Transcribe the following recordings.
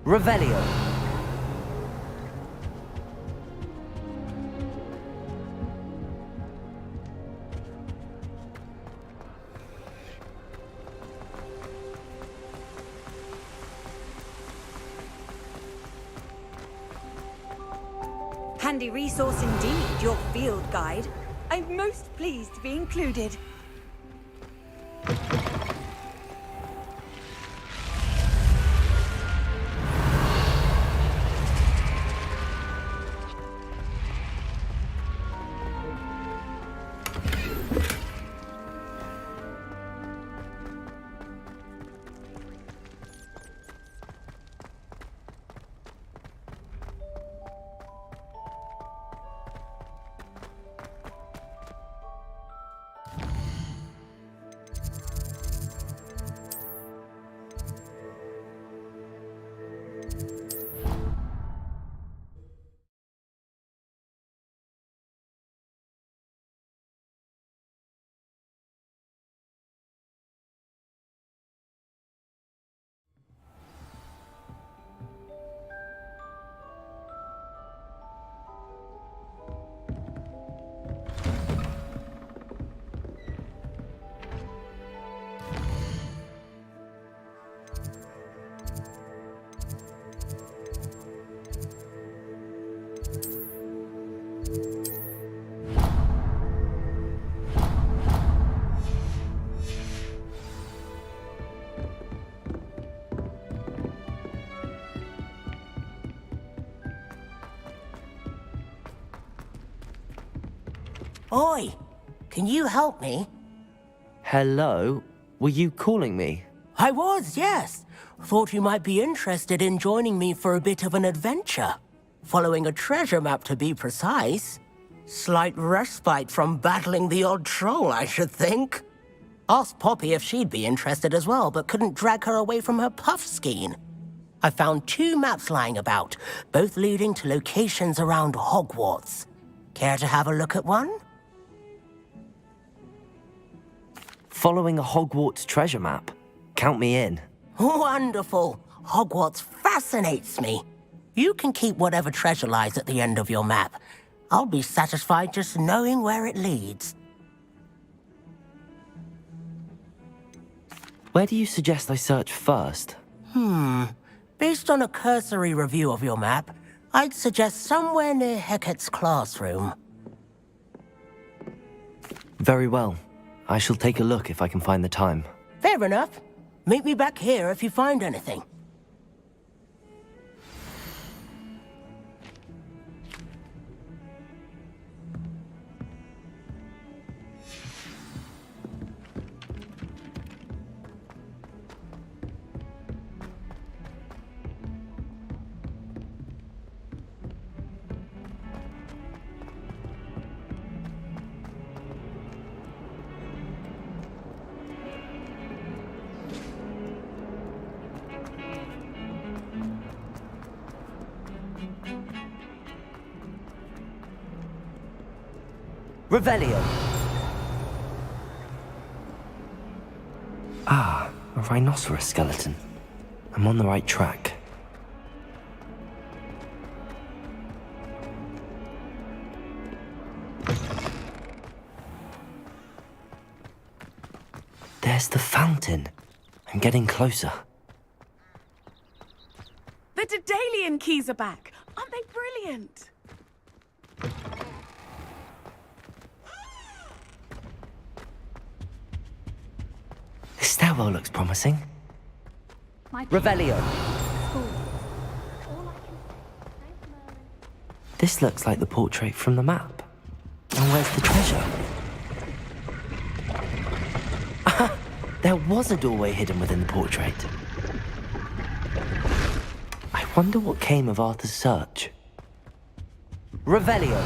Revelio. Handy resource indeed, your field guide. I'm most pleased to be included. Oi! Can you help me? Hello? Were you calling me? I was, yes. Thought you might be interested in joining me for a bit of an adventure. Following a treasure map, to be precise. Slight respite from battling the odd troll, I should think. Asked Poppy if she'd be interested as well, but couldn't drag her away from her puff skein. I found 2 maps lying about, both leading to locations around Hogwarts. Care to have a look at one? Following a Hogwarts treasure map. Count me in. Wonderful. Hogwarts fascinates me. You can keep whatever treasure lies at the end of your map. I'll be satisfied just knowing where it leads. Where do you suggest I search first? Based on a cursory review of your map, I'd suggest somewhere near Hecat's classroom. Very well. I shall take a look if I can find the time. Fair enough. Meet me back here if you find anything. Revelio. Ah, a rhinoceros skeleton. I'm on the right track. There's the fountain. I'm getting closer. The Daedalian keys are back. Aren't they brilliant? This stairwell looks promising. Revelio. This looks like the portrait from the map. And where's the treasure? Aha! There was a doorway hidden within the portrait. I wonder what came of Arthur's search. Revelio.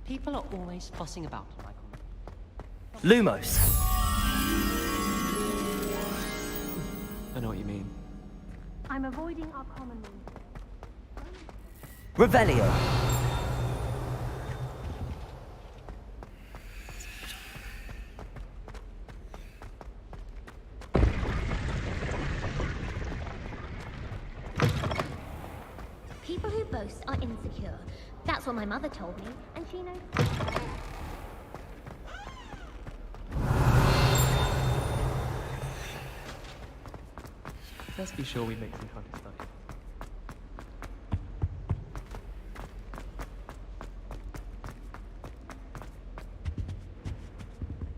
People are always fussing about, Michael. Lumos. I know what you mean. I'm avoiding our common room. Revelio. boasts are insecure. That's what my mother told me, and she knows. Let's be sure we make some time to study.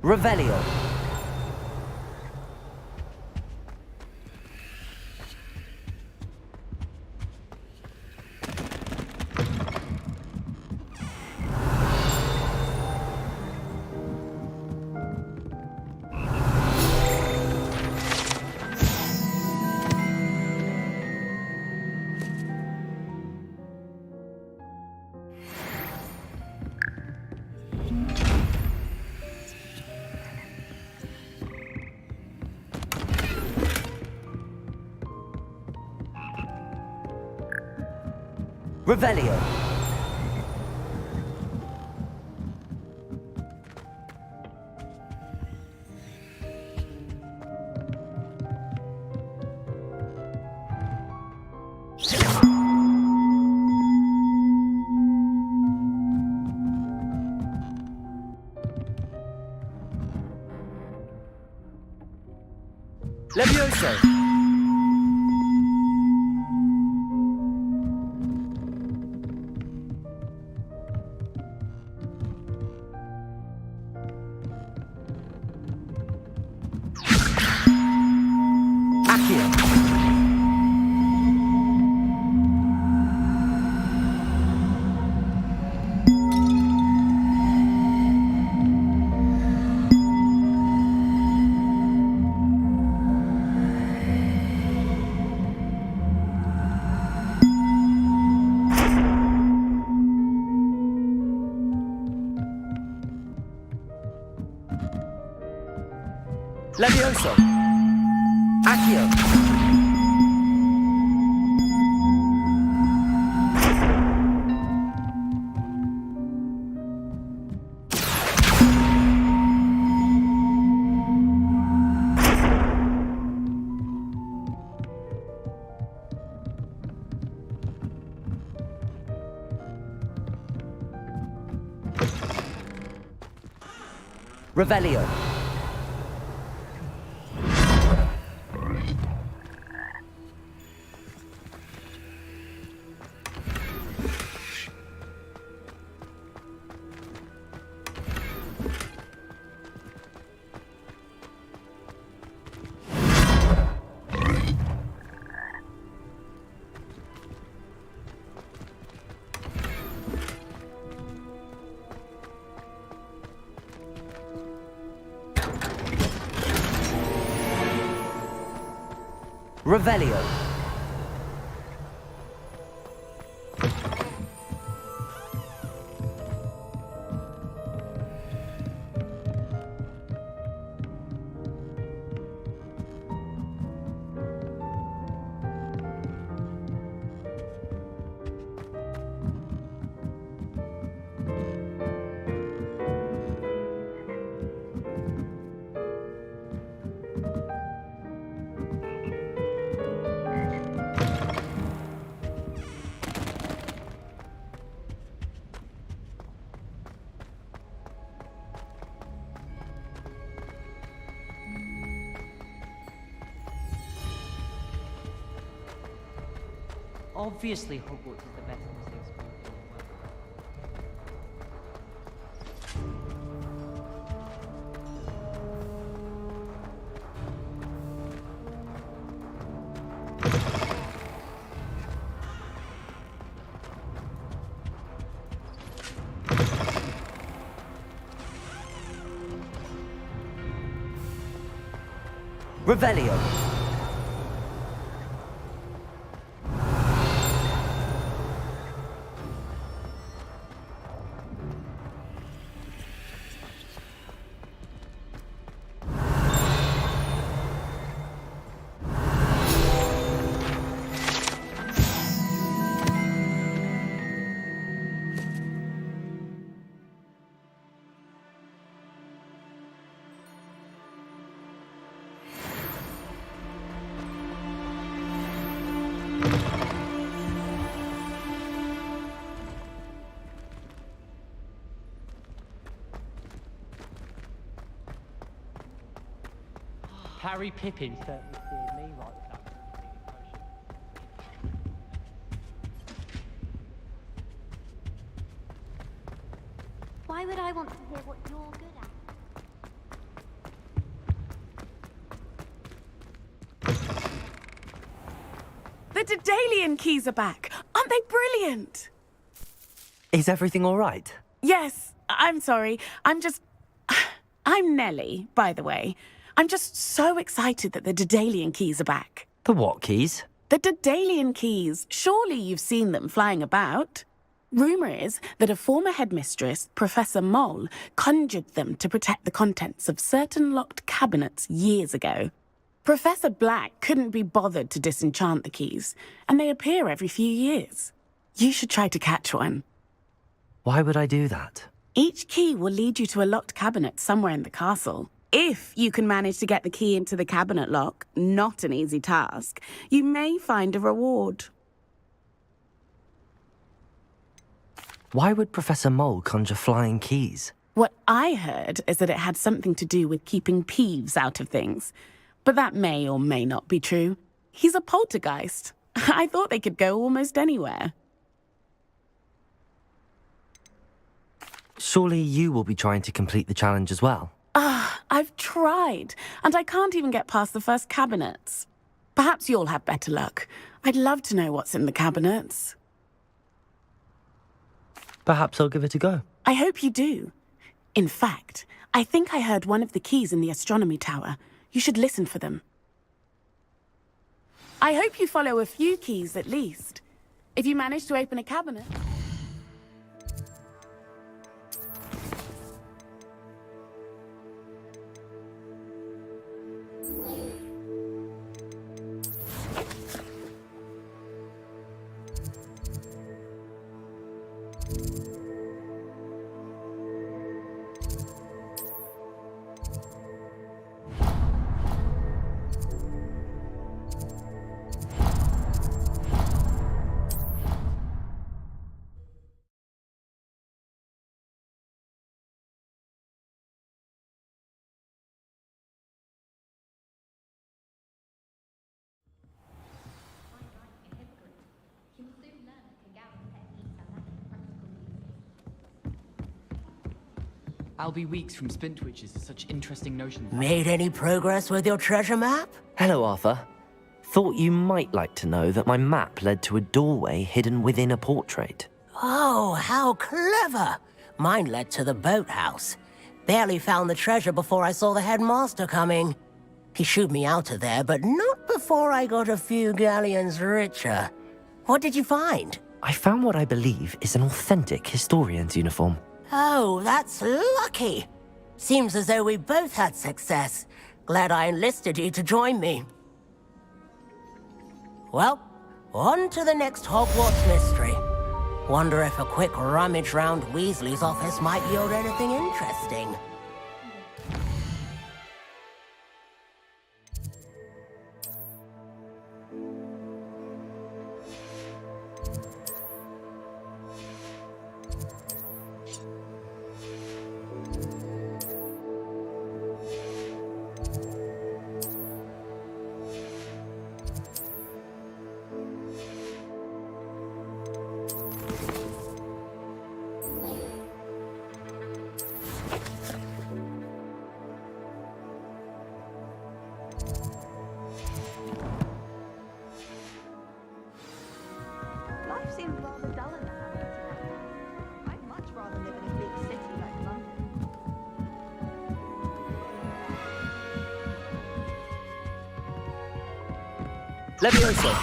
Revelio. Revelio. Levioso. Levioso. Accio. Revelio. Revelio. Obviously, Hogwarts is the best museum school in the world. Revelio. Harry Pippin certainly steered me right with that healing potion. Why would I want to hear what you're good at? The Daedalian keys are back. Aren't they brilliant? Is everything all right? Yes, I'm sorry. I'm Nellie, by the way. I'm just so excited that the Daedalian keys are back. The what keys? The Daedalian keys. Surely you've seen them flying about. Rumour is that a former headmistress, Professor Mole, conjured them to protect the contents of certain locked cabinets years ago. Professor Black couldn't be bothered to disenchant the keys, and they appear every few years. You should try to catch one. Why would I do that? Each key will lead you to a locked cabinet somewhere in the castle. If you can manage to get the key into the cabinet lock, not an easy task, you may find a reward. Why would Professor Mole conjure flying keys? What I heard is that it had something to do with keeping Peeves out of things. But that may or may not be true. He's a poltergeist. I thought they could go almost anywhere. Surely you will be trying to complete the challenge as well. I've tried, and I can't even get past the first cabinets. Perhaps you'll have better luck. I'd love to know what's in the cabinets. Perhaps I'll give it a go. I hope you do. In fact, I think I heard one of the keys in the astronomy tower. You should listen for them. I hope you follow a few keys at least. If you manage to open a cabinet... I'll be weeks from Spintwitches to such interesting notions. Made any progress with your treasure map? Hello, Arthur. Thought you might like to know that my map led to a doorway hidden within a portrait. Oh, how clever! Mine led to the boathouse. Barely found the treasure before I saw the headmaster coming. He shooed me out of there, but not before I got a few galleons richer. What did you find? I found what I believe is an authentic historian's uniform. Oh, that's lucky. Seems as though we both had success. Glad I enlisted you to join me. Well, on to the next Hogwarts mystery. Wonder if a quick rummage round Weasley's office might yield anything interesting. Life seems rather dull in the hamlet today. I'd much rather live in a big city like London. Leviosa!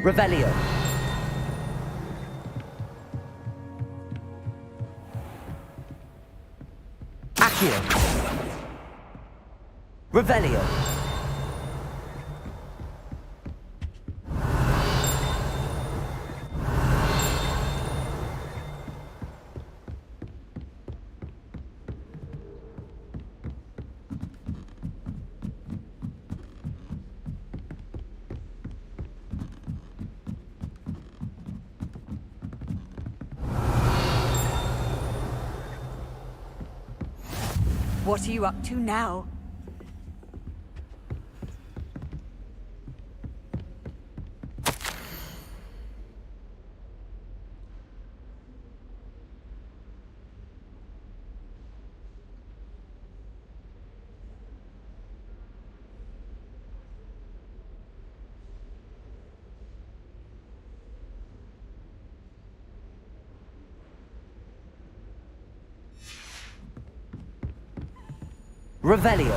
Revelio. Accio. Revelio. What are you up to now? Revelio.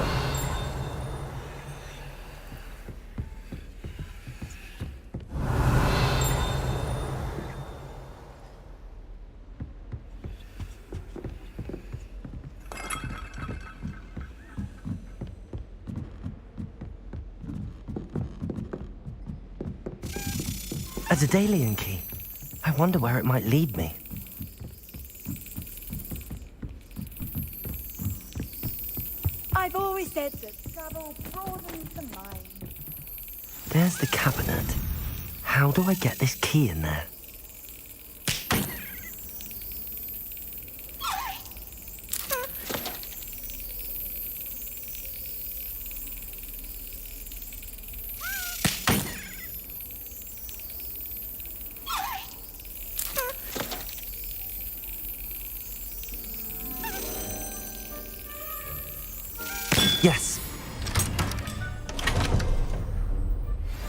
A Daedalian key. I wonder where it might lead me. I've always said that travel broadens the mind. There's the cabinet. How do I get this key in there? Yes.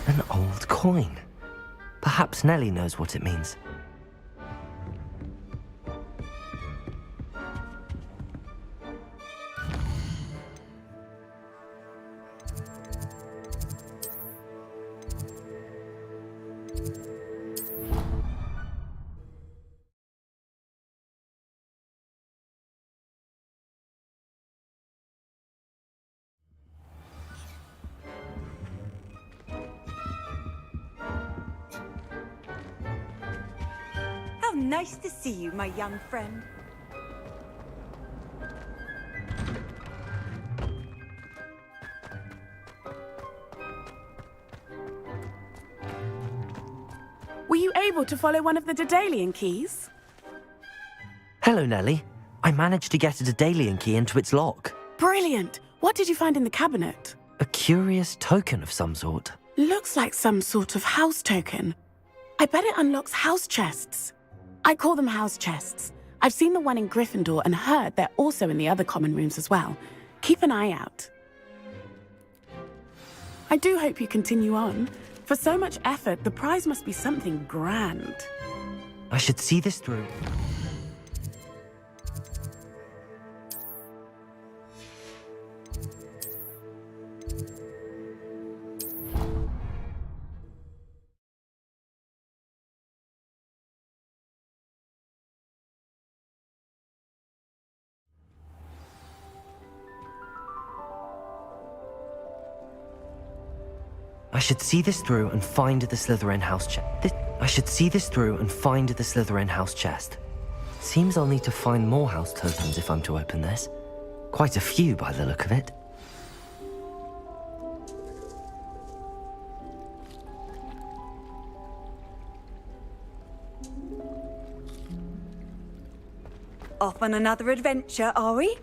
An old coin. Perhaps Nellie knows what it means. How nice to see you, my young friend. Were you able to follow one of the Daedalian keys? Hello, Nellie. I managed to get a Daedalian key into its lock. Brilliant! What did you find in the cabinet? A curious token of some sort. Looks like some sort of house token. I bet it unlocks house chests. I call them house chests. I've seen the one in Gryffindor and heard they're also in the other common rooms as well. Keep an eye out. I do hope you continue on. For so much effort, the prize must be something grand. I should see this through. I should see this through and find the Slytherin house chest. I should see this through and find the Slytherin house chest. Seems I'll need to find more house tokens if I'm to open this. Quite a few by the look of it. Off on another adventure, are we?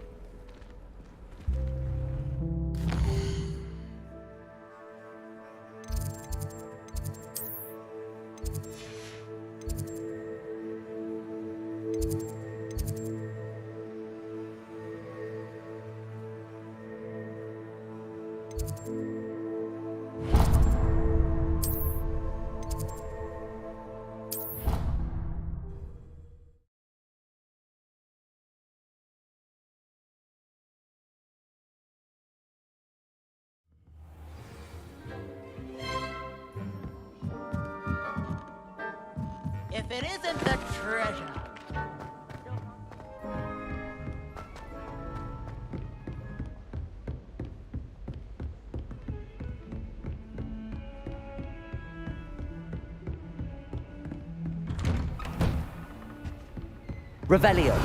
If it isn't the treasure. Revelio.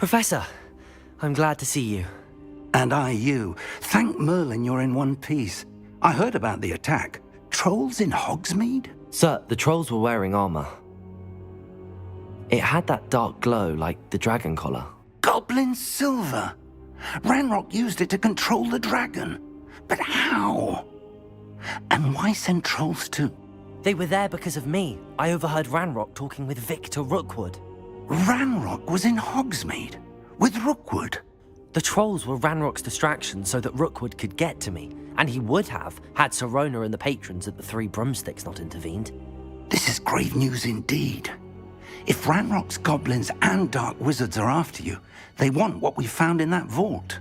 Professor, I'm glad to see you. And I you. Thank Merlin you're in one piece. I heard about the attack. Trolls in Hogsmeade? Sir, the trolls were wearing armor. It had that dark glow like the dragon collar. Goblin silver. Ranrock used it to control the dragon. But how? And why send trolls too? They were there because of me. I overheard Ranrock talking with Victor Rookwood. Ranrock was in Hogsmeade? With Rookwood? The trolls were Ranrock's distraction so that Rookwood could get to me. And he would have, had Sirona and the patrons at the Three Broomsticks not intervened. This is grave news indeed. If Ranrock's goblins and dark wizards are after you, they want what we found in that vault.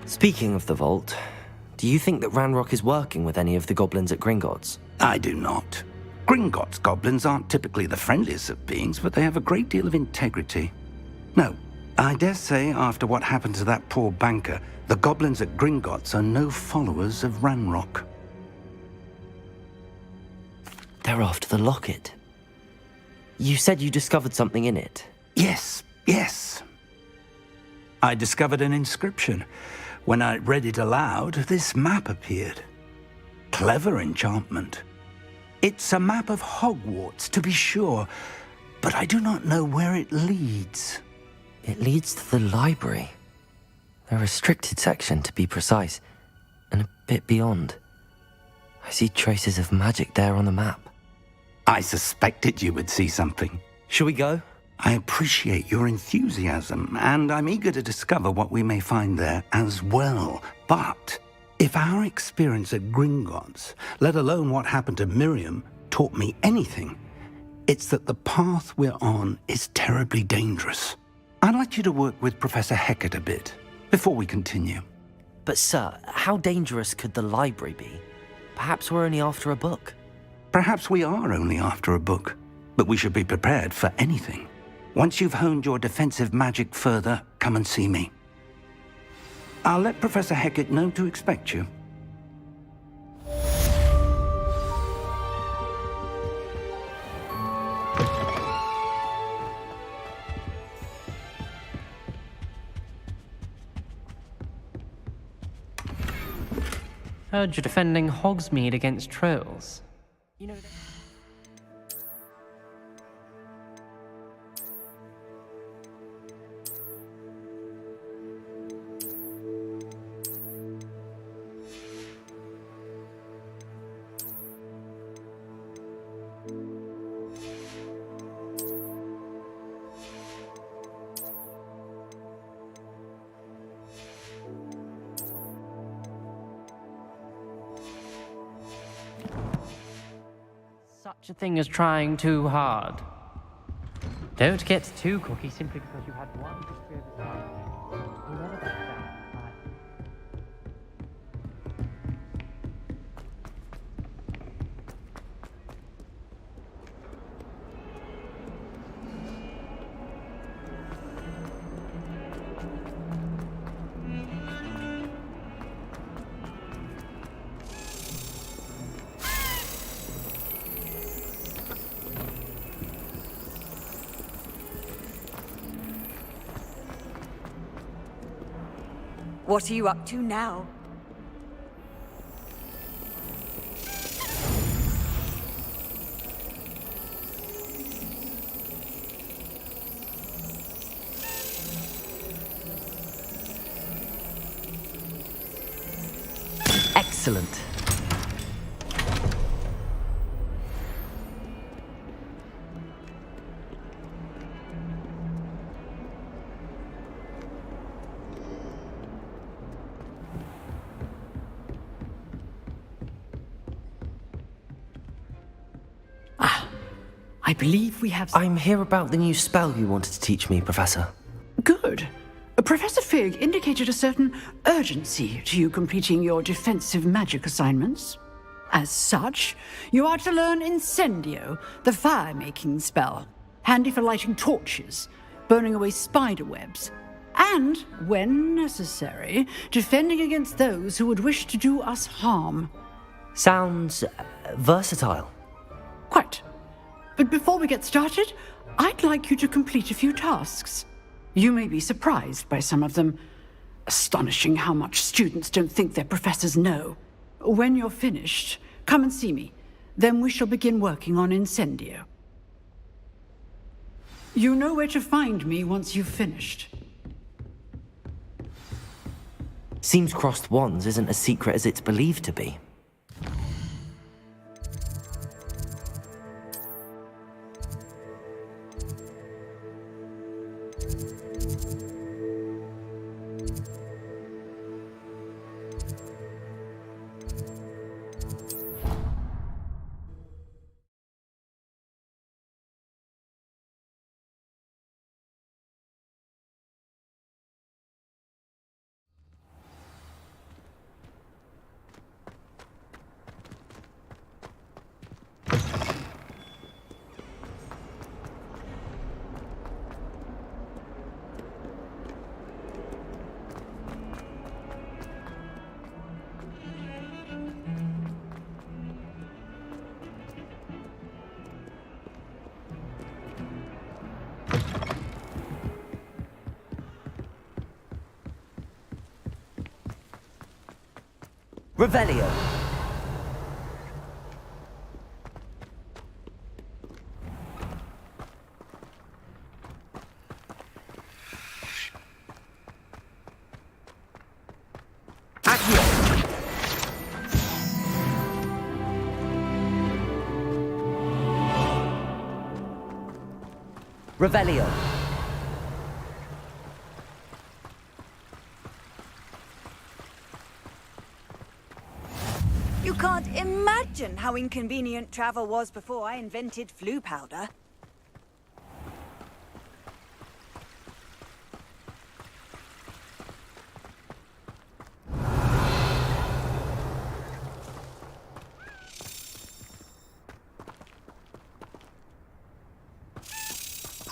Speaking of the vault, do you think that Ranrock is working with any of the goblins at Gringotts? I do not. Gringotts goblins aren't typically the friendliest of beings, but they have a great deal of integrity. No, I dare say after what happened to that poor banker, the goblins at Gringotts are no followers of Ranrock. They're after the locket. You said you discovered something in it. Yes. I discovered an inscription. When I read it aloud, this map appeared. Clever enchantment. It's a map of Hogwarts, to be sure, but I do not know where it leads. It leads to the library. A restricted section, to be precise, and a bit beyond. I see traces of magic there on the map. I suspected you would see something. Shall we go? I appreciate your enthusiasm, and I'm eager to discover what we may find there as well. But if our experience at Gringotts, let alone what happened to Miriam, taught me anything, it's that the path we're on is terribly dangerous. I'd like you to work with Professor Hecat a bit before we continue. But sir, how dangerous could the library be? Perhaps we're only after a book. Perhaps we are only after a book, but we should be prepared for anything. Once you've honed your defensive magic further, come and see me. I'll let Professor Hecat know to expect you. Heard you're defending Hogsmeade against trolls. You know that... Such a thing as trying too hard. Don't get too cocky simply because you had one history of his life. Whoever that sounds. What are you up to now? Excellent. I believe we have... I'm here about the new spell you wanted to teach me, Professor. Good. Professor Fig indicated a certain urgency to you completing your defensive magic assignments. As such, you are to learn Incendio, the fire-making spell, handy for lighting torches, burning away spider webs, and, when necessary, defending against those who would wish to do us harm. Sounds versatile. Quite. But before we get started, I'd like you to complete a few tasks. You may be surprised by some of them. Astonishing how much students don't think their professors know. When you're finished, come and see me. Then we shall begin working on Incendio. You know where to find me once you've finished. Seems crossed wands isn't as secret as it's believed to be. Revelio. Accio. Revelio. You can't imagine how inconvenient travel was before I invented flu powder.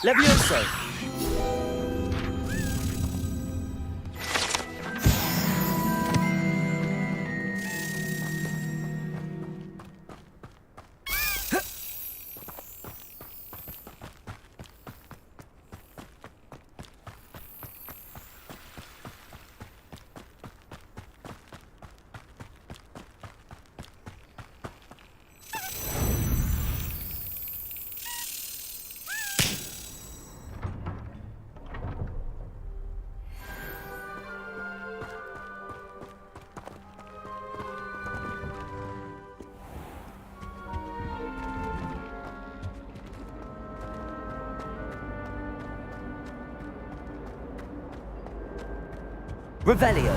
Levioso. Revelio.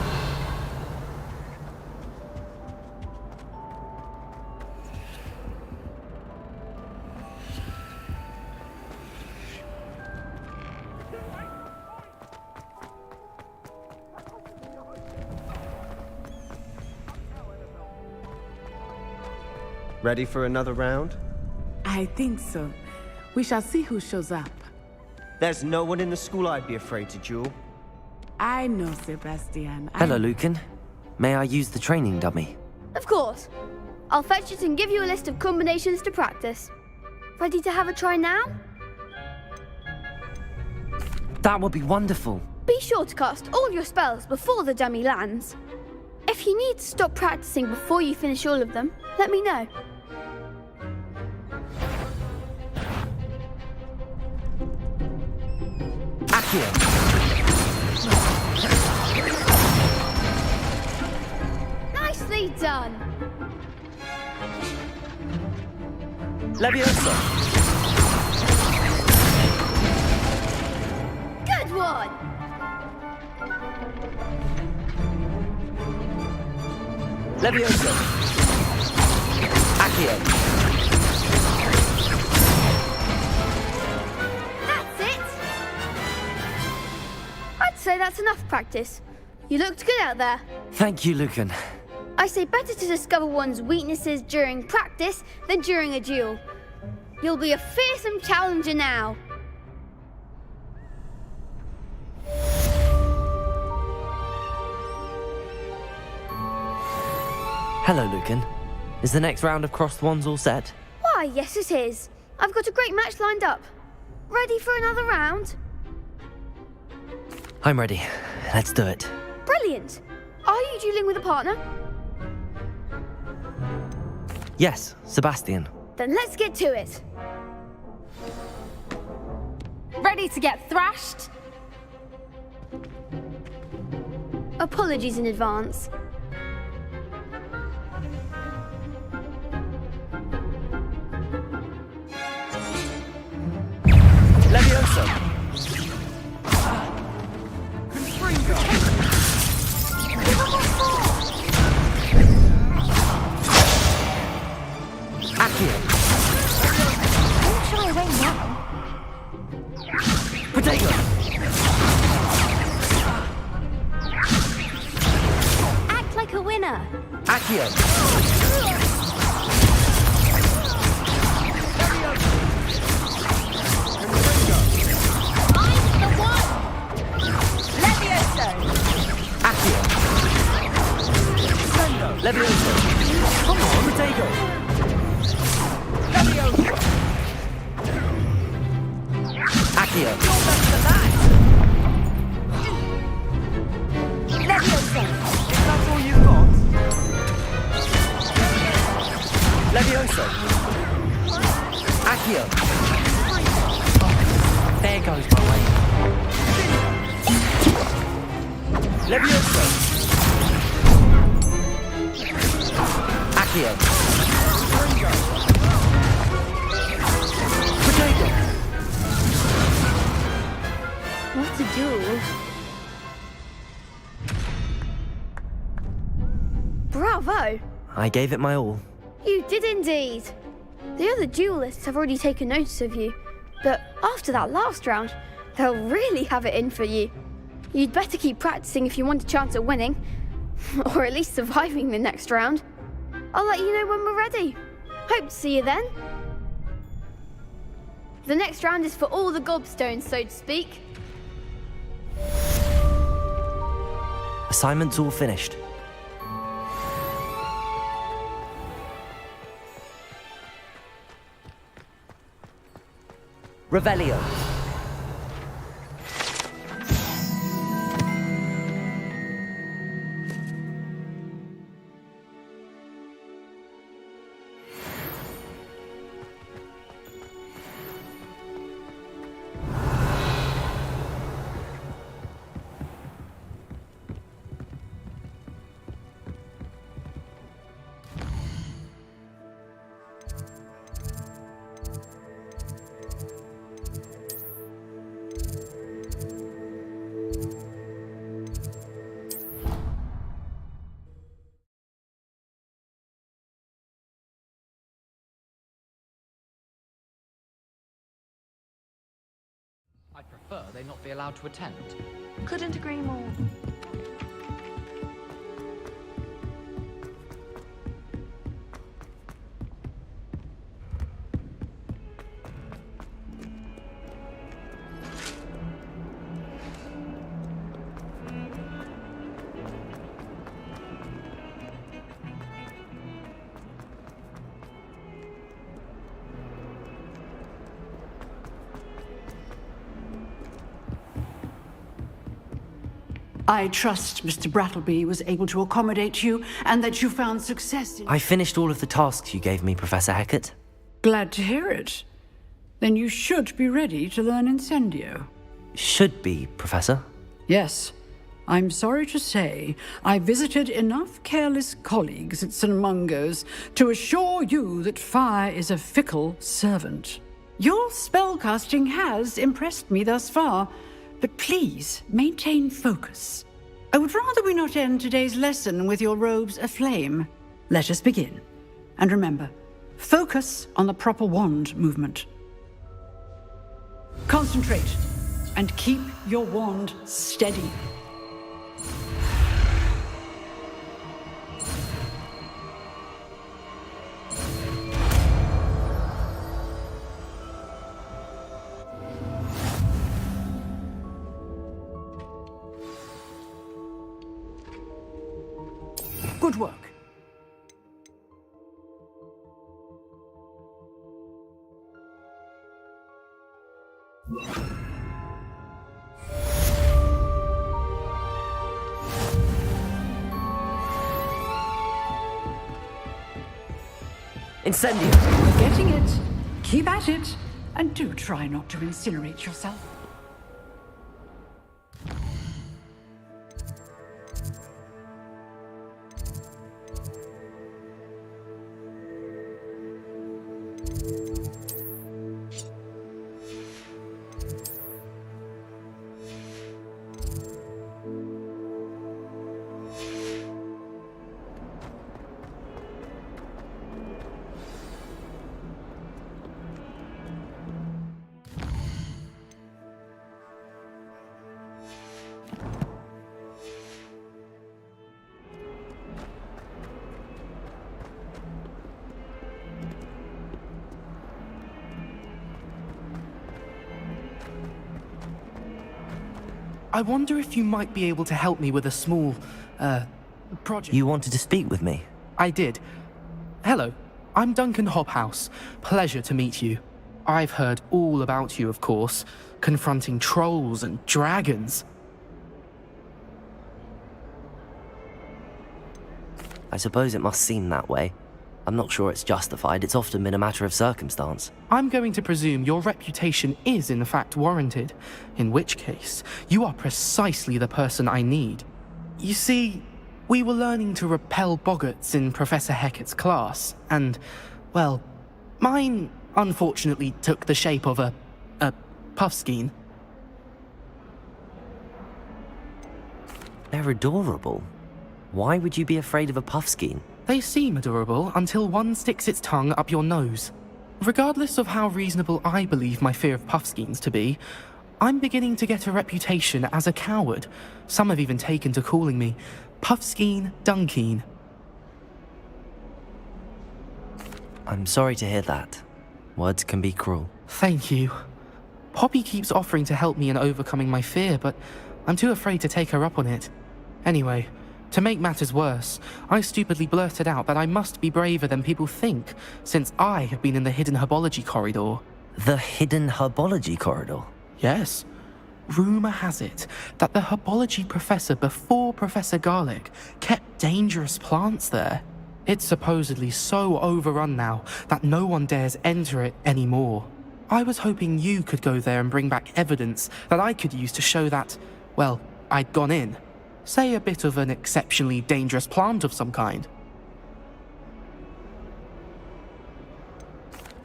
Ready for another round? I think so. We shall see who shows up. There's no one in the school I'd be afraid to duel. I know, Sebastian. Hello, Lucan. May I use the training dummy? Of course. I'll fetch it and give you a list of combinations to practice. Ready to have a try now? That would be wonderful. Be sure to cast all your spells before the dummy lands. If you need to stop practicing before you finish all of them, let me know. Accio. Nicely done. Levioso. Good one. Levioso. Accio. That's it. I'd say that's enough practice. You looked good out there. Thank you, Lucan. I say better to discover one's weaknesses during practice than during a duel. You'll be a fearsome challenger now. Hello, Lucan. Is the next round of crossed wands all set? Why, yes it is. I've got a great match lined up. Ready for another round? I'm ready. Let's do it. Brilliant. Are you dueling with a partner? Yes, Sebastian. Then let's get to it. Ready to get thrashed? Apologies in advance. Levioso! Accio! Don't shy away now. Potato! Act like a winner. Accio! Levioso! Accio! Levioso! Come on, Potato! Accio! Levioso! That's all you've got? Levioso! Accio! There goes my way. Levioso! Accio! Potato! What a duel. Bravo! I gave it my all. You did indeed. The other duelists have already taken notice of you, but after that last round, they'll really have it in for you. You'd better keep practicing if you want a chance at winning, or at least surviving the next round. I'll let you know when we're ready. Hope to see you then. The next round is for all the gobstones, so to speak. Assignment's all finished. Revelio. I prefer they not be allowed to attend. Couldn't agree more. I trust Mr. Brattleby was able to accommodate you and that you found success in... I finished all of the tasks you gave me, Professor Hecat. Glad to hear it. Then you should be ready to learn Incendio. Should be, Professor. Yes. I'm sorry to say, I visited enough careless colleagues at St. Mungo's to assure you that fire is a fickle servant. Your spellcasting has impressed me thus far, but please maintain focus. I would rather we not end today's lesson with your robes aflame. Let us begin. And remember, focus on the proper wand movement. Concentrate and keep your wand steady. Good work. Incendio! Getting it. Keep at it. And do try not to incinerate yourself. I wonder if you might be able to help me with a small, project. You wanted to speak with me? I did. Hello, I'm Duncan Hobhouse. Pleasure to meet you. I've heard all about you, of course, confronting trolls and dragons. I suppose it must seem that way. I'm not sure it's justified. It's often been a matter of circumstance. I'm going to presume your reputation is in fact warranted, in which case, you are precisely the person I need. You see, we were learning to repel boggarts in Professor Hecat's class, and, well, mine unfortunately took the shape of a puffskein. They're adorable. Why would you be afraid of a puffskein? They seem adorable until one sticks its tongue up your nose. Regardless of how reasonable I believe my fear of puffskeins to be, I'm beginning to get a reputation as a coward. Some have even taken to calling me Puffskein Dunkeen. I'm sorry to hear that. Words can be cruel. Thank you. Poppy keeps offering to help me in overcoming my fear, but I'm too afraid to take her up on it. Anyway, to make matters worse, I stupidly blurted out that I must be braver than people think, since I have been in the hidden herbology corridor. The hidden herbology corridor? Yes. Rumour has it that the herbology professor before Professor Garlic kept dangerous plants there. It's supposedly so overrun now that no one dares enter it anymore. I was hoping you could go there and bring back evidence that I could use to show that, well, I'd gone in. Say a bit of an exceptionally dangerous plant of some kind.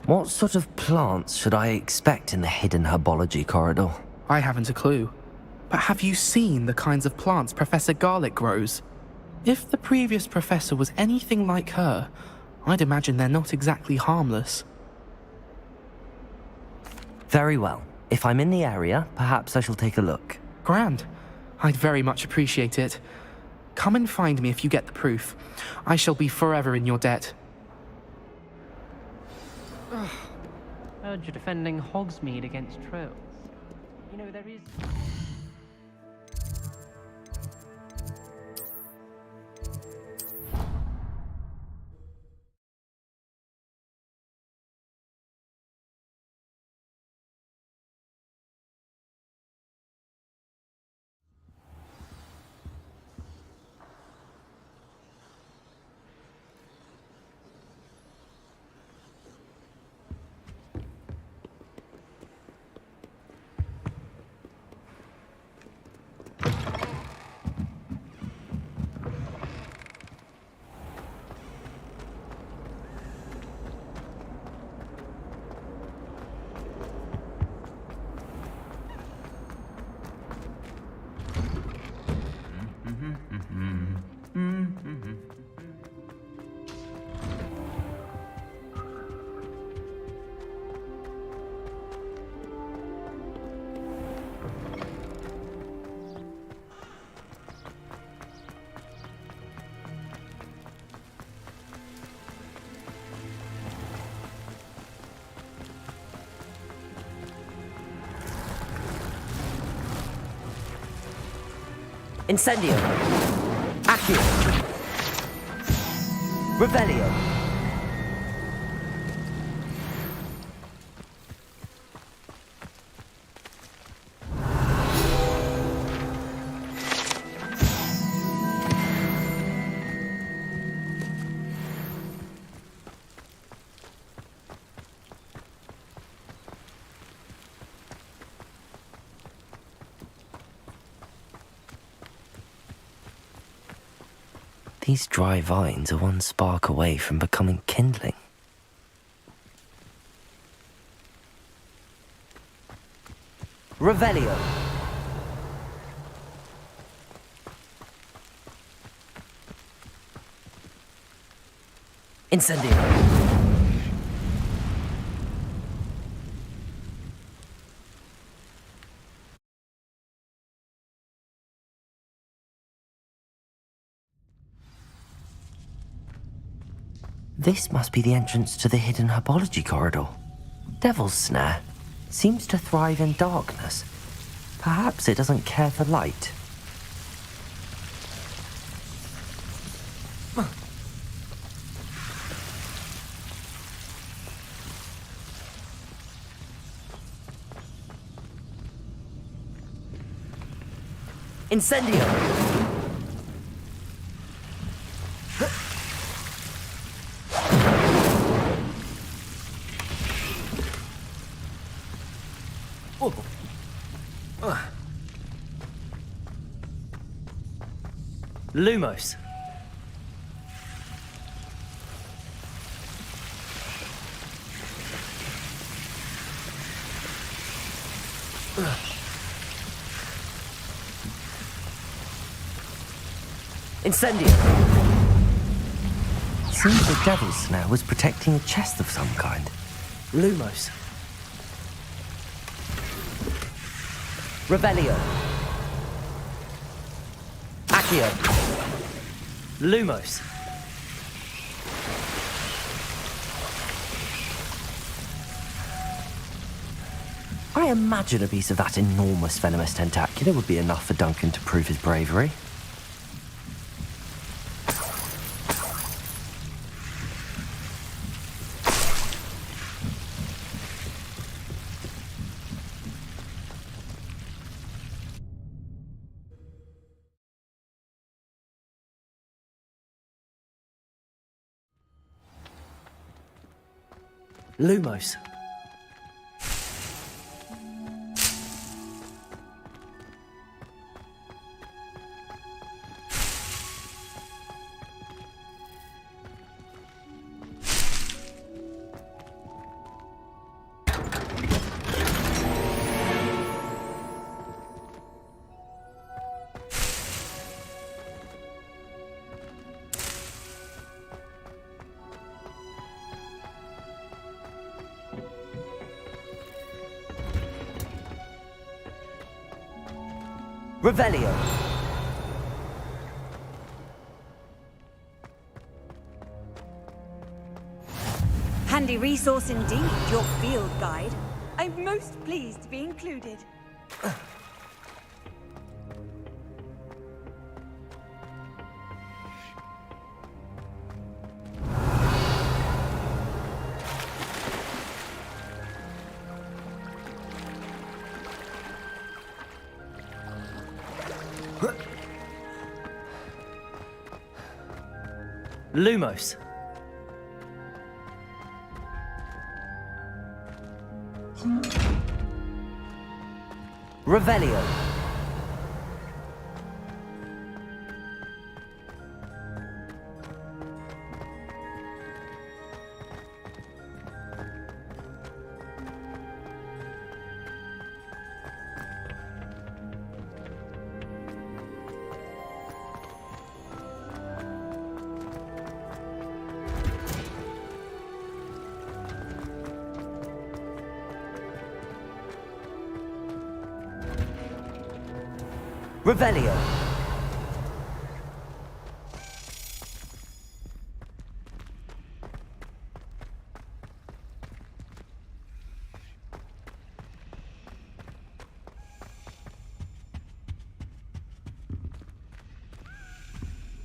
What sort of plants should I expect in the hidden herbology corridor? I haven't a clue. But have you seen the kinds of plants Professor Garlic grows? If the previous professor was anything like her, I'd imagine they're not exactly harmless. Very well. If I'm in the area, perhaps I shall take a look. Grand. I'd very much appreciate it. Come and find me if you get the proof. I shall be forever in your debt. Heard you're defending Hogsmeade against trolls. You know, there is... Incendio! Accio! Revelio! These dry vines are one spark away from becoming kindling. Revelio. Incendio. This must be the entrance to the hidden herbology corridor. Devil's Snare seems to thrive in darkness. Perhaps it doesn't care for light. Incendio! Lumos. Incendio. Seems the Devil's Snare was protecting a chest of some kind. Lumos. Revelio. Accio. Lumos. I imagine a piece of that enormous venomous tentacular would be enough for Duncan to prove his bravery. Lumos. Revelio. Handy resource indeed, your field guide. I'm most pleased to be included. Lumos. Revelio. Revelio.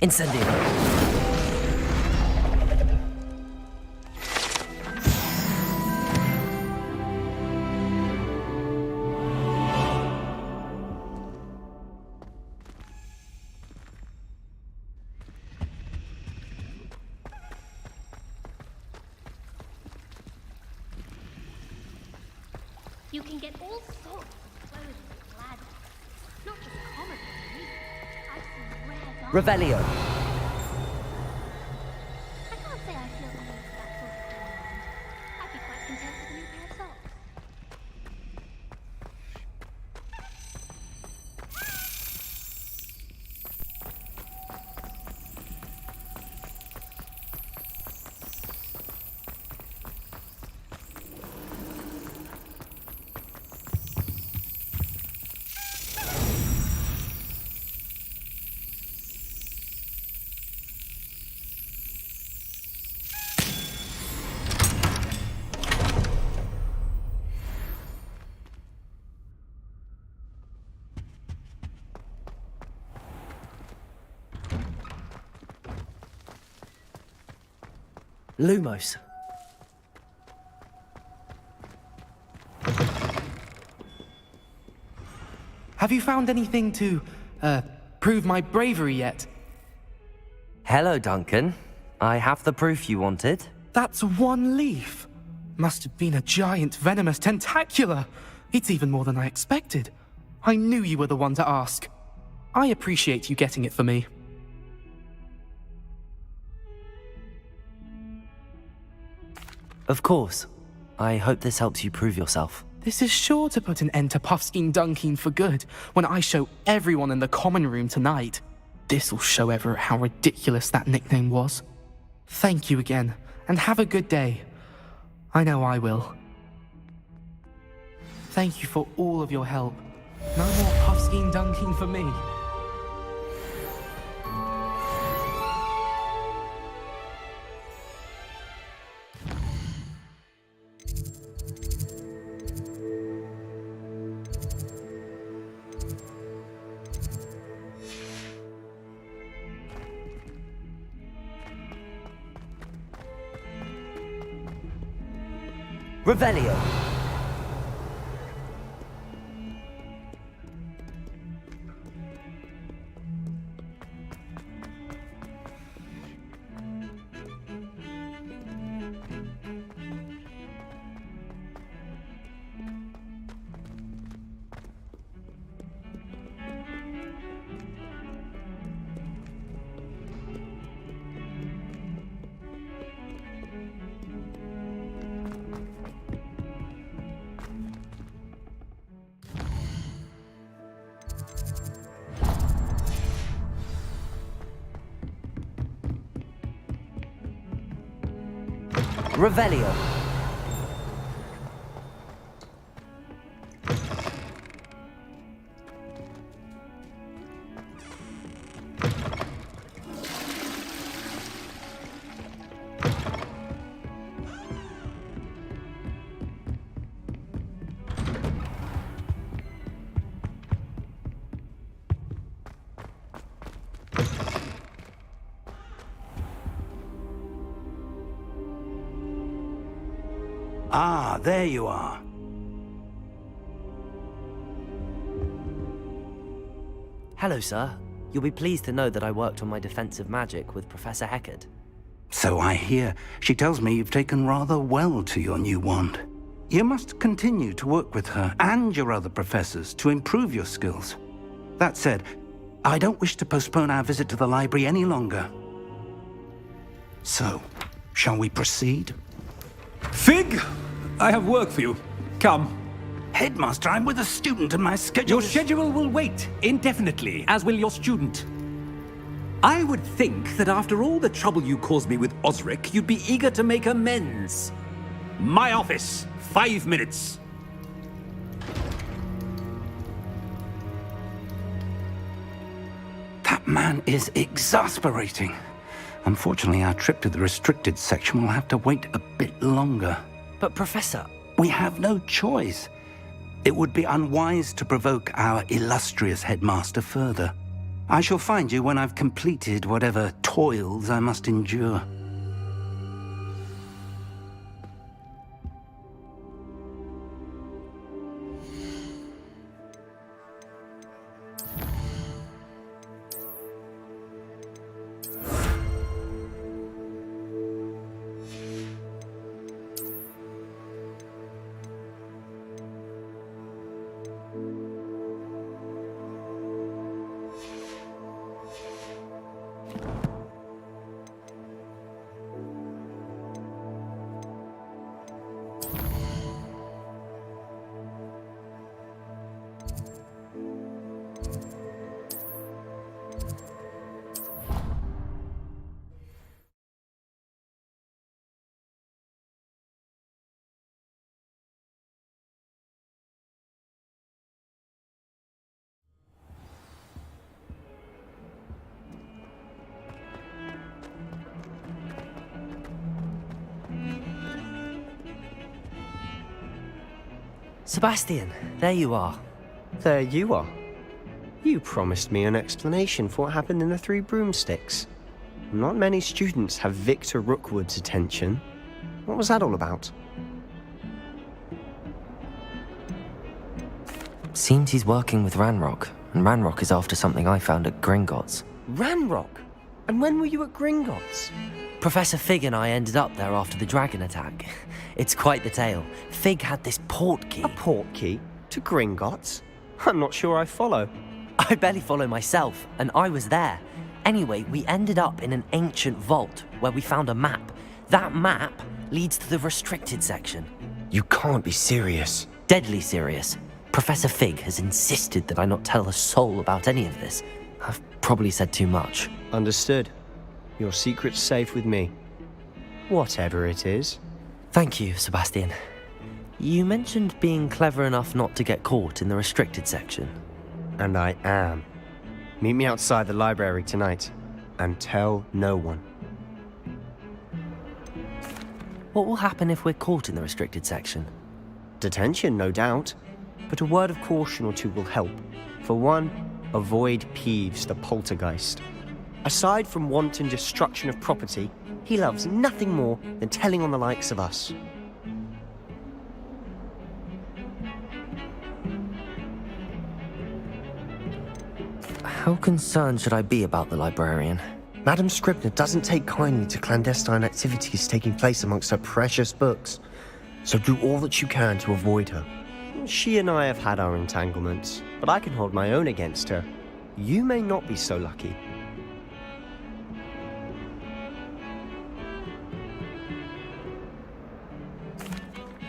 Incendio. You can get all sorts of clothing and gladness, not just common ones. I've seen rare Revelio. Lumos. Have you found anything to, prove my bravery yet? Hello, Duncan. I have the proof you wanted. That's one leaf. Must have been a giant venomous tentacula. It's even more than I expected. I knew you were the one to ask. I appreciate you getting it for me. Of course. I hope this helps you prove yourself. This is sure to put an end to Puffskein Dunkeen for good when I show everyone in the common room tonight. This'll show Everett how ridiculous that nickname was. Thank you again, and have a good day. I know I will. Thank you for all of your help. No more Puffskein Dunkeen for me. Revelio. Revelio. Ah, there you are. Hello, sir. You'll be pleased to know that I worked on my defensive magic with Professor Heckard. So I hear. She tells me you've taken rather well to your new wand. You must continue to work with her and your other professors to improve your skills. That said, I don't wish to postpone our visit to the library any longer. So, shall we proceed? Fig! I have work for you. Come. Headmaster, I'm with a student and my schedule Your schedule will wait indefinitely, as will your student. I would think that after all the trouble you caused me with Osric, you'd be eager to make amends. My office. 5 minutes. That man is exasperating. Unfortunately, our trip to the restricted section will have to wait a bit longer. But, Professor... We have no choice. It would be unwise to provoke our illustrious headmaster further. I shall find you when I've completed whatever toils I must endure. Sebastian, there you are. There you are. You promised me an explanation for what happened in the Three Broomsticks. Not many students have Victor Rookwood's attention. What was that all about? Seems he's working with Ranrock, and Ranrock is after something I found at Gringotts. Ranrock? And when were you at Gringotts? Professor Fig and I ended up there after the dragon attack. It's quite the tale. Fig had this port key. A port key? To Gringotts? I'm not sure I follow. I barely follow myself, and I was there. Anyway, we ended up in an ancient vault where we found a map. That map leads to the restricted section. You can't be serious. Deadly serious. Professor Fig has insisted that I not tell a soul about any of this. I've probably said too much. Understood. Your secret's safe with me. Whatever it is. Thank you, Sebastian. You mentioned being clever enough not to get caught in the restricted section. And I am. Meet me outside the library tonight, and tell no one. What will happen if we're caught in the restricted section? Detention, no doubt. But a word of caution or two will help. For one, avoid Peeves the poltergeist. Aside from wanton destruction of property, he loves nothing more than telling on the likes of us. How concerned should I be about the librarian? Madam Scribner doesn't take kindly to clandestine activities taking place amongst her precious books, so do all that you can to avoid her. She and I have had our entanglements, but I can hold my own against her. You may not be so lucky.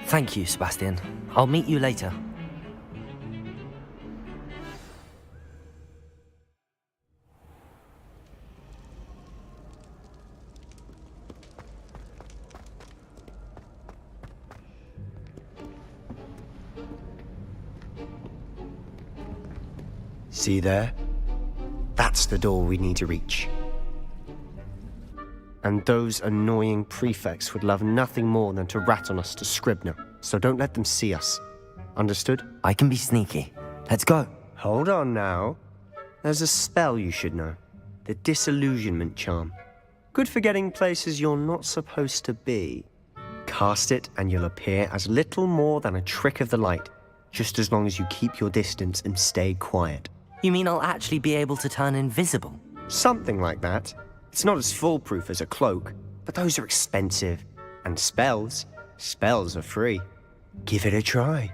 Thank you, Sebastian. I'll meet you later. See there? That's the door we need to reach. And those annoying prefects would love nothing more than to rat on us to Scribner, so don't let them see us. Understood? I can be sneaky. Let's go. Hold on now. There's a spell you should know. The Disillusionment Charm. Good for getting places you're not supposed to be. Cast it and you'll appear as little more than a trick of the light, just as long as you keep your distance and stay quiet. You mean I'll actually be able to turn invisible? Something like that. It's not as foolproof as a cloak, but those are expensive. And spells are free. Give it a try.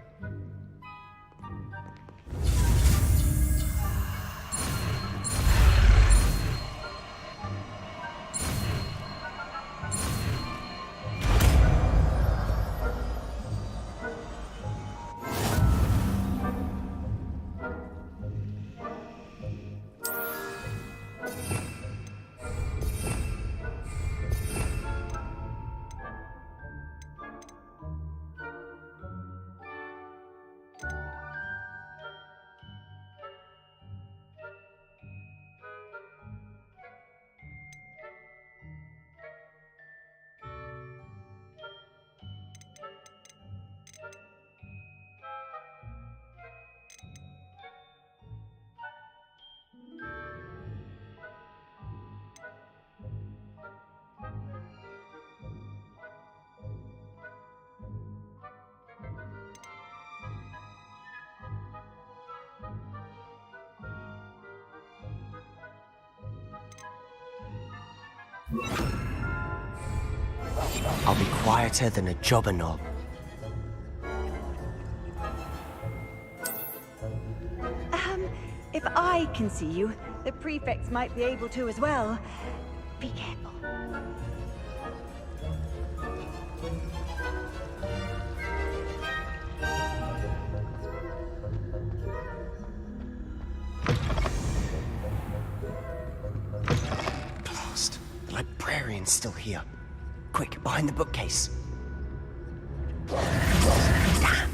I'll be quieter than a jobber knob. If I can see you, the prefects might be able to as well. Be careful. Blast! The librarian's still here. Quick, behind the bookcase. Damn!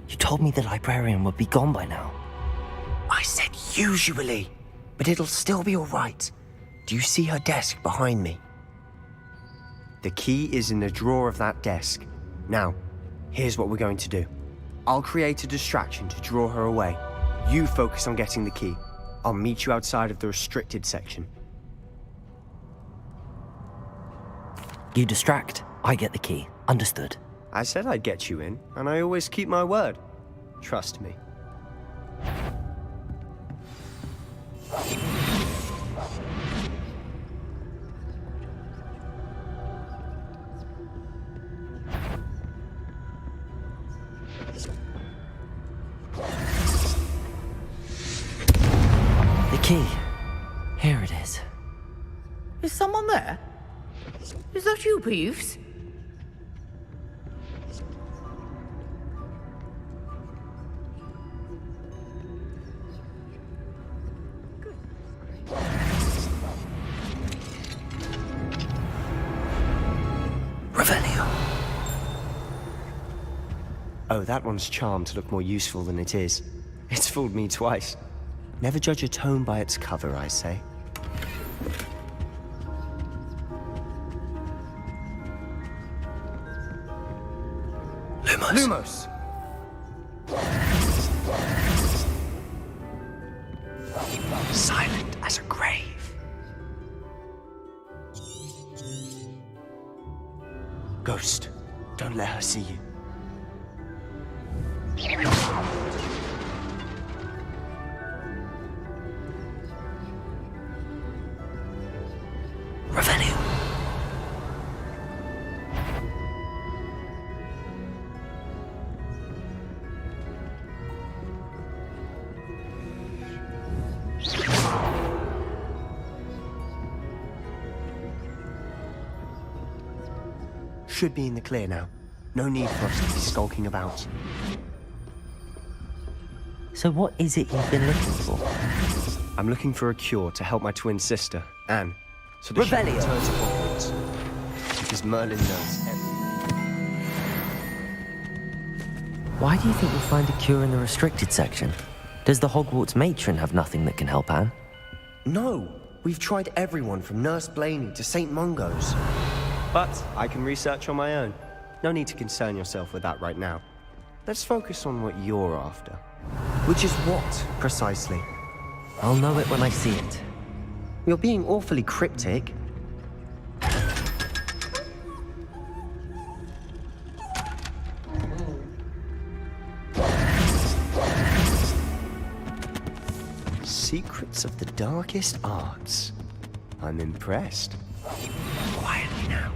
You told me the librarian would be gone by now. I said usually, but it'll still be all right. Do you see her desk behind me? The key is in the drawer of that desk. Now, here's what we're going to do. I'll create a distraction to draw her away. You focus on getting the key. I'll meet you outside of the restricted section. You distract, I get the key. Understood. I said I'd get you in, and I always keep my word. Trust me. The key. Here it is. Is someone there? Is that you, Peeves? Revelio. Oh, that one's charmed to look more useful than it is. It's fooled me twice. Never judge a tome by its cover, I say. Lumos. Silent as a grave. Ghost, don't let her see you. Revelio. Should be in the clear now. No need for us to be skulking about. So what is it you've been looking for? I'm looking for a cure to help my twin sister, Anne, so that she can Revelio. return to Hogwarts. Because Merlin knows everything. Why do you think you'll find a cure in the restricted section? Does the Hogwarts matron have nothing that can help Anne? No, we've tried everyone from Nurse Blaney to St. Mungo's. But I can research on my own. No need to concern yourself with that right now. Let's focus on what you're after. Which is what, precisely? I'll know it when I see it. You're being awfully cryptic. Secrets of the darkest arts. I'm impressed. Quietly now.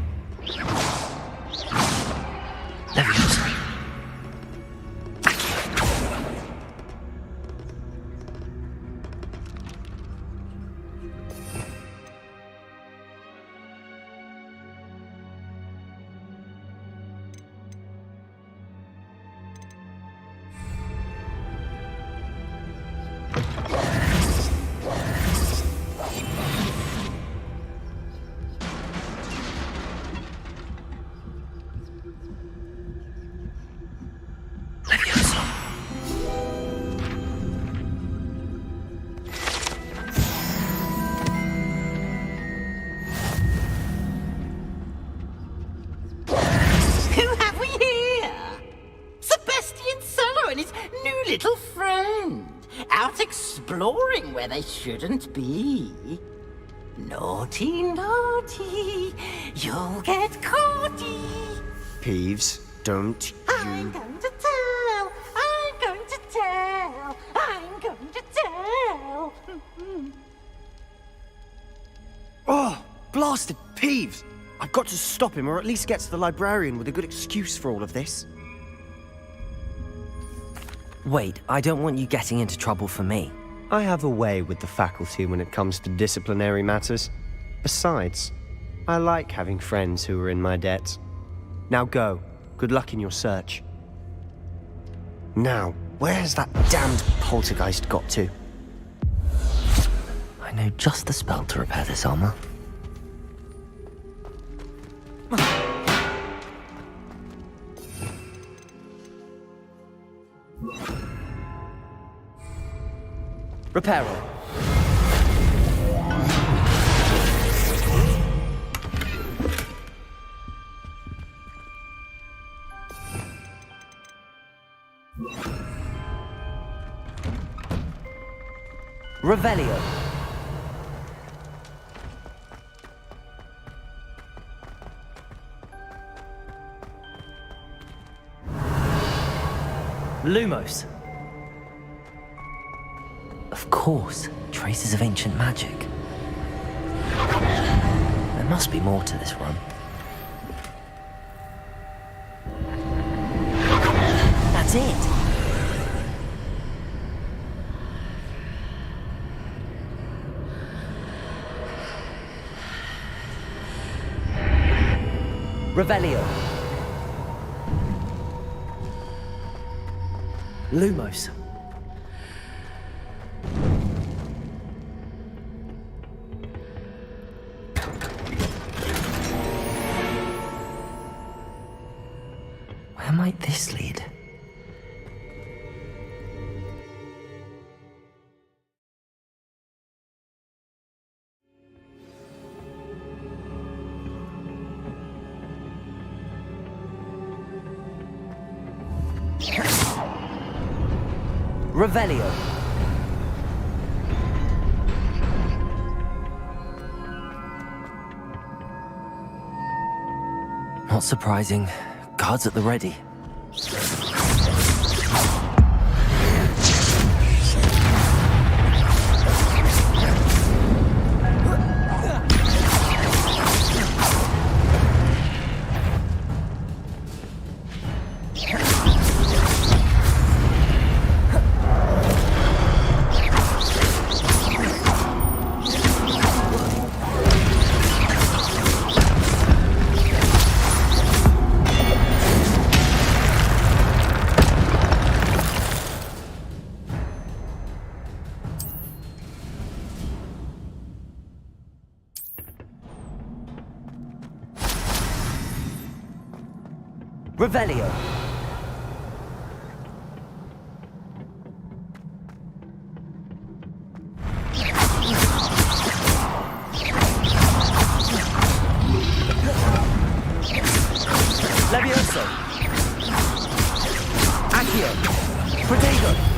Leviosa. Who have we here? Sebastian Solo and his new little friend. Out exploring where they shouldn't be. Naughty, naughty. You'll get caughty. Peeves, don't I'm going to tell. I'm going to tell. I'm going to tell. Oh, blasted Peeves! I've got to stop him, or at least get to the librarian with a good excuse for all of this. Wait, I don't want you getting into trouble for me. I have a way with the faculty when it comes to disciplinary matters. Besides, I like having friends who are in my debt. Now go. Good luck in your search. Now, where's that damned poltergeist got to? I know just the spell to repair this armor. Reparo. Revelio. Lumos. Of course, traces of ancient magic. There must be more to this run. That's it! Revelio. Lumos. Where might this lead? Revelio. Not surprising. Guards at the ready. Revelio. Levioso. Accio. Protego.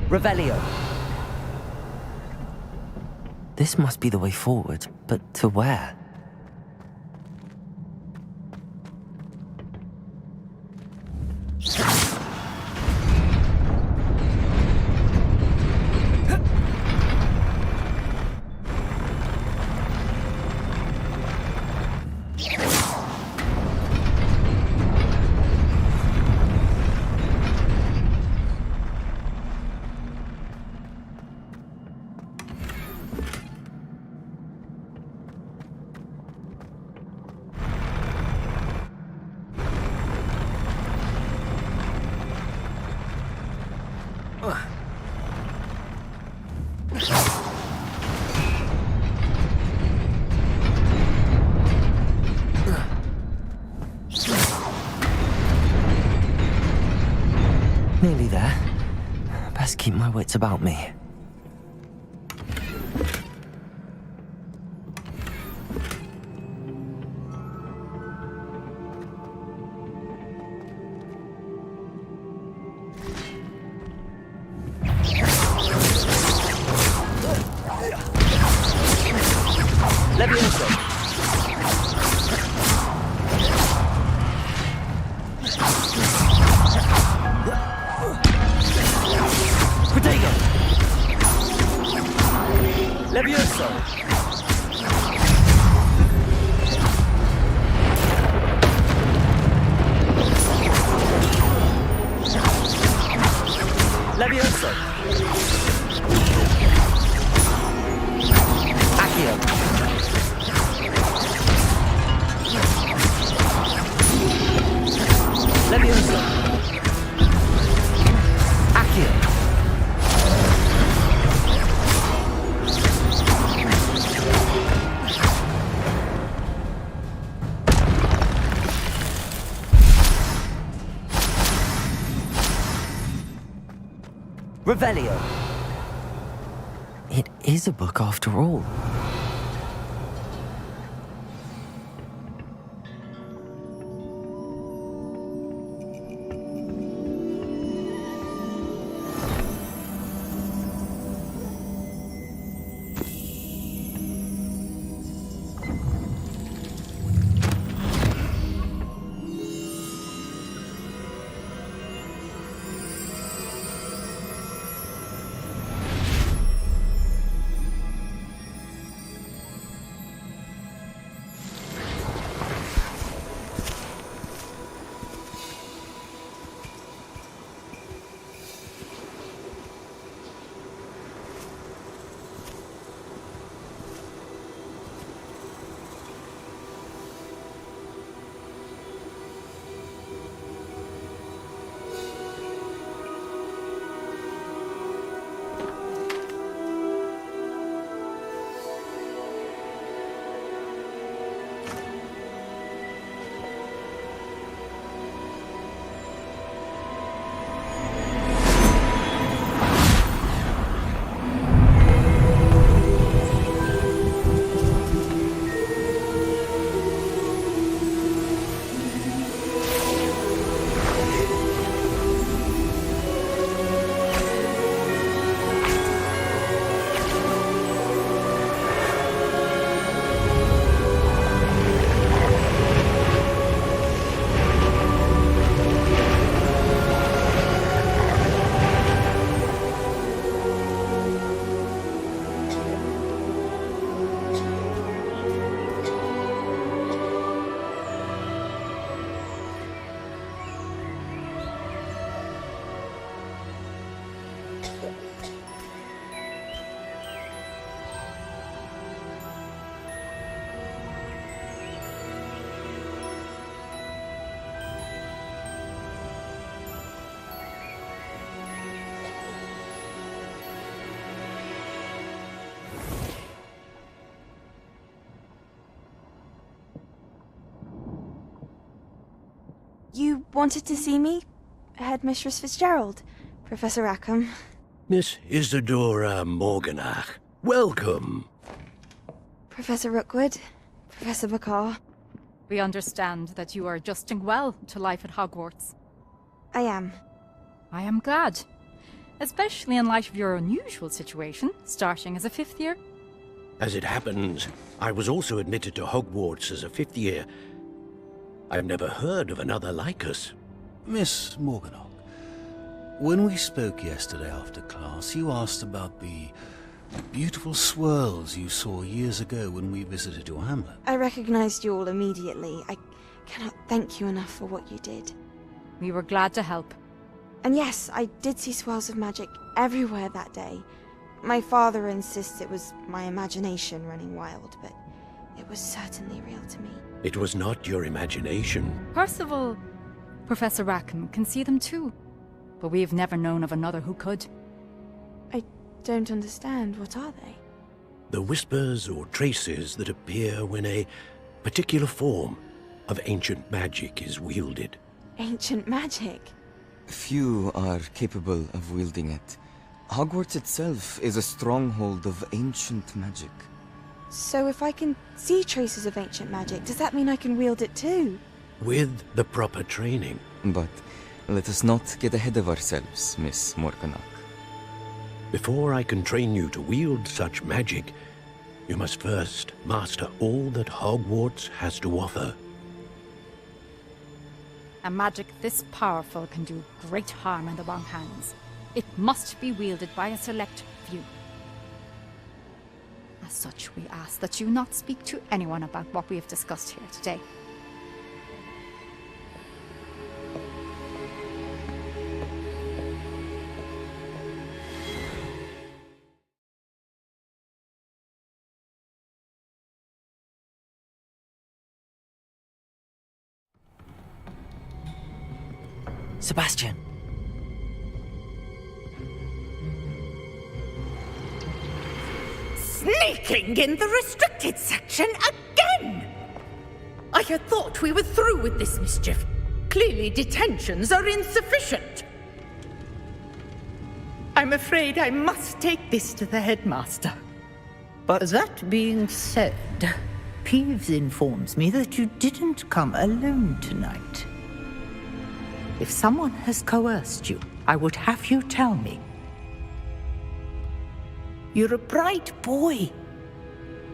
Revelio. This must be the way forward, but to where? best keep my wits about me. Revelio. It is a book after all. You wanted to see me? Headmistress Fitzgerald, Professor Rackham. Miss Isadora Morganach, welcome. Professor Rookwood, Professor Bakar. We understand that you are adjusting well to life at Hogwarts. I am. I am glad. Especially in light of your unusual situation, starting as a 5th year. As it happens, I was also admitted to Hogwarts as a 5th year. I've never heard of another like us. Miss Morganach, when we spoke yesterday after class, you asked about the beautiful swirls you saw years ago when we visited your hamlet. I recognized you all immediately. I cannot thank you enough for what you did. We were glad to help. And yes, I did see swirls of magic everywhere that day. My father insists it was my imagination running wild, but it was certainly real to me. It was not your imagination. Percival, Professor Rackham can see them too, but we've never known of another who could. I don't understand. What are they? The whispers or traces that appear when a particular form of ancient magic is wielded. Ancient magic? Few are capable of wielding it. Hogwarts itself is a stronghold of ancient magic. So if I can see traces of ancient magic, does that mean I can wield it too? With the proper training. But let us not get ahead of ourselves, Miss Morganach. Before I can train you to wield such magic, you must first master all that Hogwarts has to offer. A magic this powerful can do great harm in the wrong hands. It must be wielded by a select few. As such, we ask that you not speak to anyone about what we have discussed here today. Sebastian. Sneaking in the restricted section again! I had thought we were through with this mischief. Clearly detentions are insufficient. I'm afraid I must take this to the headmaster. But that being said, Peeves informs me that you didn't come alone tonight. If someone has coerced you, I would have you tell me. You're a bright boy.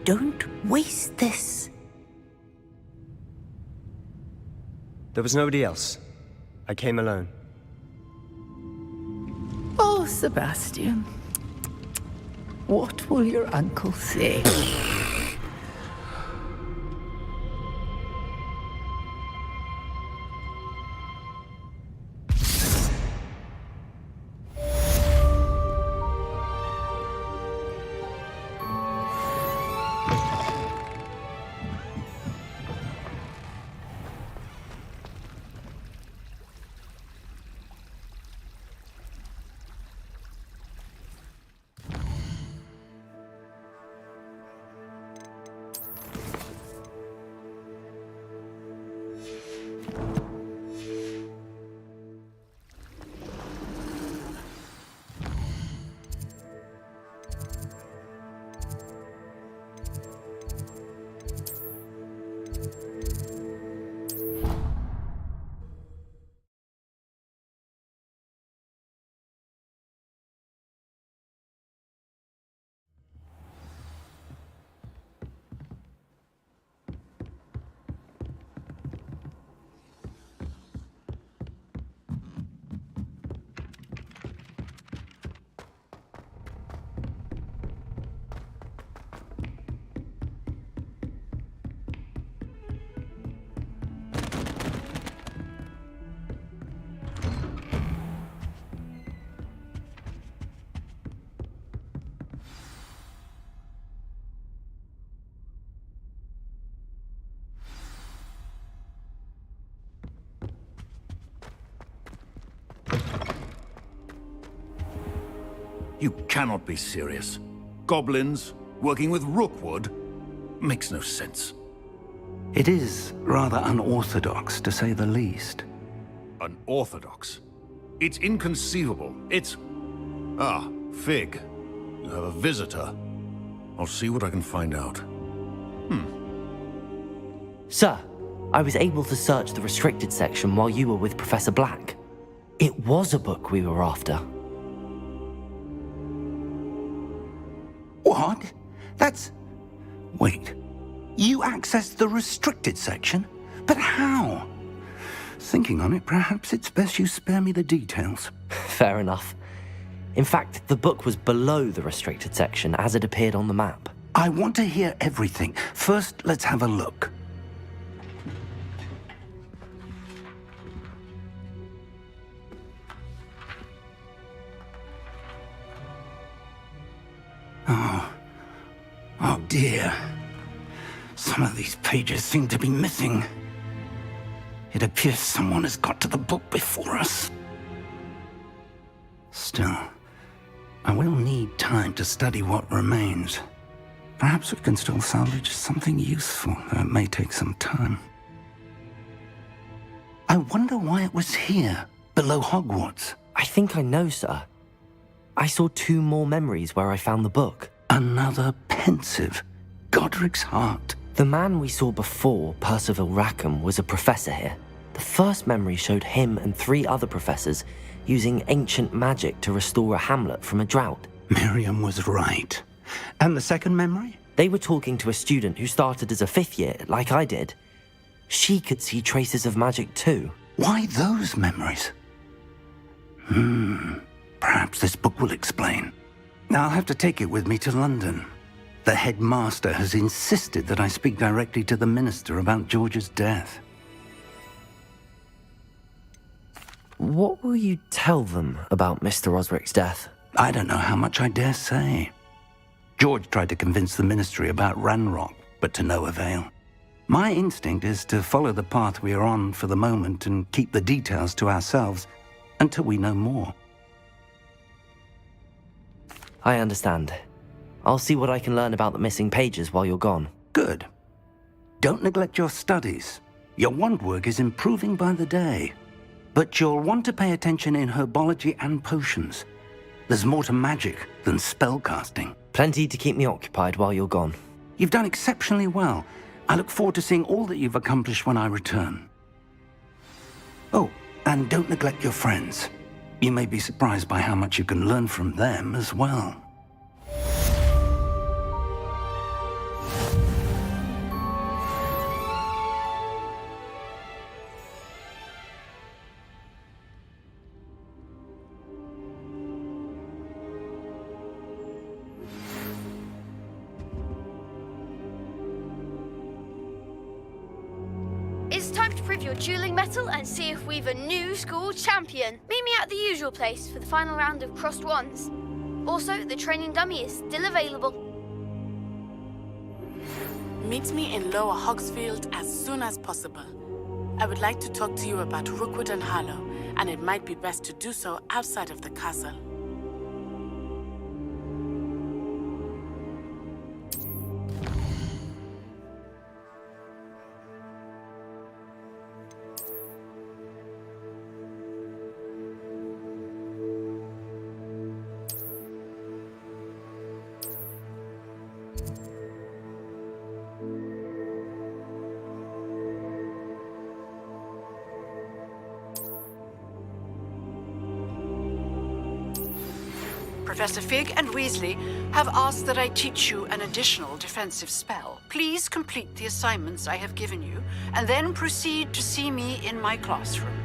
Don't waste this. There was nobody else. I came alone. Oh, Sebastian. What will your uncle say? You cannot be serious. Goblins working with Rookwood? Makes no sense. It is rather unorthodox, to say the least. Unorthodox? It's inconceivable. It's... Ah, Fig. You have a visitor. I'll see what I can find out. Sir, I was able to search the restricted section while you were with Professor Black. It was a book we were after. What? That's... Wait. You accessed the restricted section? But how? Thinking on it, perhaps it's best you spare me the details. Fair enough. In fact, the book was below the restricted section as it appeared on the map. I want to hear everything. First, let's have a look. Oh dear. Some of these pages seem to be missing. It appears someone has got to the book before us. Still, I will need time to study what remains. Perhaps we can still salvage something useful, though it may take some time. I wonder why it was here, below Hogwarts. I think I know, sir. I saw 2 more memories where I found the book. Another pensive. Godric's heart. The man we saw before, Percival Rackham, was a professor here. The first memory showed him and 3 other professors using ancient magic to restore a hamlet from a drought. Miriam was right. And the second memory? They were talking to a student who started as a 5th year, like I did. She could see traces of magic too. Why those memories? Perhaps this book will explain. I'll have to take it with me to London. The headmaster has insisted that I speak directly to the minister about George's death. What will you tell them about Mr. Osric's death? I don't know how much I dare say. George tried to convince the ministry about Ranrock, but to no avail. My instinct is to follow the path we are on for the moment and keep the details to ourselves until we know more. I understand. I'll see what I can learn about the missing pages while you're gone. Good. Don't neglect your studies. Your wand work is improving by the day. But you'll want to pay attention in herbology and potions. There's more to magic than spellcasting. Plenty to keep me occupied while you're gone. You've done exceptionally well. I look forward to seeing all that you've accomplished when I return. Oh, and don't neglect your friends. You may be surprised by how much you can learn from them as well. It's time to prove your dueling mettle and see if we've a new school champion. Meet me at the usual place for the final round of crossed wands. Also, the training dummy is still available. Meet me in Lower Hogsfield as soon as possible. I would like to talk to you about Rookwood and Harlow, and it might be best to do so outside of the castle. Professor Fig and Weasley have asked that I teach you an additional defensive spell. Please complete the assignments I have given you, and then proceed to see me in my classroom.